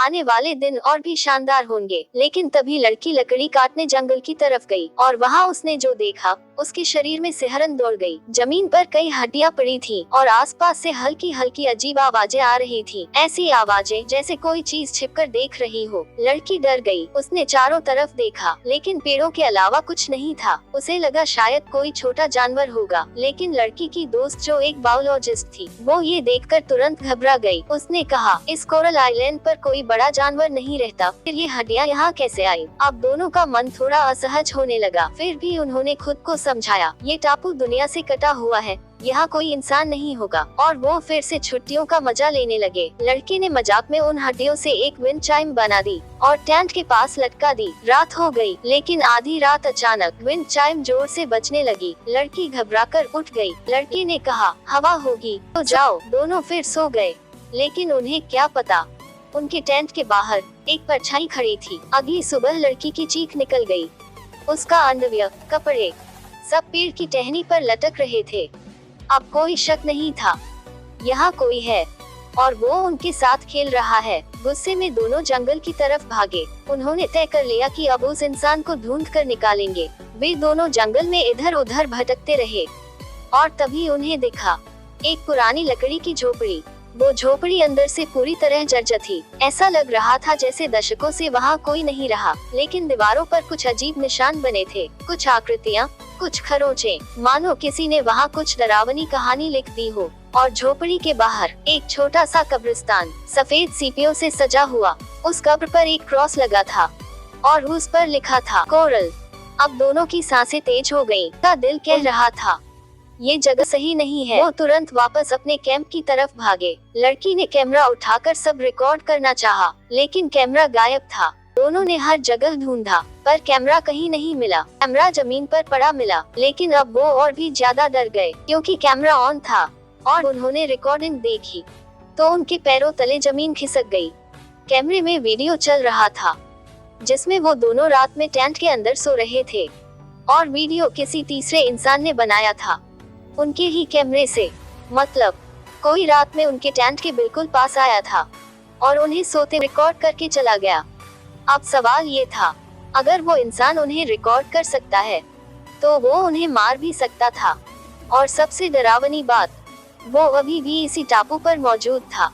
आने वाले दिन और भी शानदार होंगे। लेकिन तभी लड़की लकड़ी काटने जंगल की तरफ गई और वहाँ उसने जो देखा, उसके शरीर में सिहरन दौड़ गई। जमीन पर कई हड्डियां पड़ी थीं और आसपास से हल्की हल्की अजीब आवाजें आ रही थीं। ऐसी आवाजें जैसे कोई चीज छिपकर देख रही हो। लड़की डर गई। उसने चारों तरफ देखा, लेकिन पेड़ों के अलावा कुछ नहीं था। उसे लगा शायद कोई छोटा जानवर होगा, लेकिन लड़की की दोस्त जो एक बायोलॉजिस्ट थी, वो ये देखकर तुरंत घबरा गई। उसने कहा, इस कोरल आइलैंड पर कोई बड़ा जानवर नहीं रहता, फिर ये हड्डियां यहाँ कैसे आई? अब दोनों का मन थोड़ा असहज होने लगा। फिर भी उन्होंने खुद को समझाया, ये टापू दुनिया से कटा हुआ है, यहाँ कोई इंसान नहीं होगा। और वो फिर से छुट्टियों का मजा लेने लगे। लड़की ने मजाक में उन हड्डियों से एक विंड चाइम बना दी और टेंट के पास लटका दी। रात हो गई, लेकिन आधी रात अचानक विंड चाइम जोर से बजने लगी। लड़की घबराकर उठ गई। लड़की ने कहा, हवा होगी तो जाओ। दोनों फिर सो गए, लेकिन उन्हें क्या पता, उनके टेंट के बाहर एक परछाई खड़ी थी। अगली सुबह लड़की की चीख निकल गई। उसका अंडरवियर, कपड़े सब पेड़ की टहनी पर लटक रहे थे। अब कोई शक नहीं था, यहाँ कोई है और वो उनके साथ खेल रहा है। गुस्से में दोनों जंगल की तरफ भागे। उन्होंने तय कर लिया कि अब उस इंसान को ढूंढ कर निकालेंगे। वे दोनों जंगल में इधर उधर भटकते रहे और तभी उन्हें दिखा एक पुरानी लकड़ी की झोपड़ी। वो झोपड़ी अंदर से पूरी तरह जर्जर थी। ऐसा लग रहा था जैसे दशकों से वहाँ कोई नहीं रहा, लेकिन दीवारों पर कुछ अजीब निशान बने थे, कुछ आकृतियाँ, कुछ खरोंचे, मानो किसी ने वहाँ कुछ डरावनी कहानी लिख दी हो। और झोपड़ी के बाहर एक छोटा सा कब्रिस्तान, सफेद सीपियों से सजा हुआ। उस कब्र पर एक क्रॉस लगा था और उस पर लिखा था कोरल। अब दोनों की सांसें तेज हो गईं। का दिल कह रहा था, ये जगह सही नहीं है। वो तुरंत वापस अपने कैंप की तरफ भागे। लड़की ने कैमरा उठाकर सब रिकॉर्ड करना चाहा, लेकिन कैमरा गायब था। दोनों ने हर जगह ढूंढा, पर कैमरा कहीं नहीं मिला। कैमरा जमीन पर पड़ा मिला, लेकिन अब वो और भी ज्यादा डर गए, क्योंकि कैमरा ऑन था और उन्होंने रिकॉर्डिंग देखी तो उनके पैरों तले जमीन खिसक गई। कैमरे में वीडियो चल रहा था, जिसमें वो दोनों रात में टेंट के अंदर सो रहे थे और वीडियो किसी तीसरे इंसान ने बनाया था, उनके ही कैमरे से। मतलब कोई रात में उनके टेंट के बिल्कुल पास आया था और उन्हें सोते रिकॉर्ड करके चला गया। अब सवाल ये था, अगर वो इंसान उन्हें रिकॉर्ड कर सकता है, तो वो उन्हें मार भी सकता था। और सबसे डरावनी बात, वो अभी भी इसी टापू पर मौजूद था।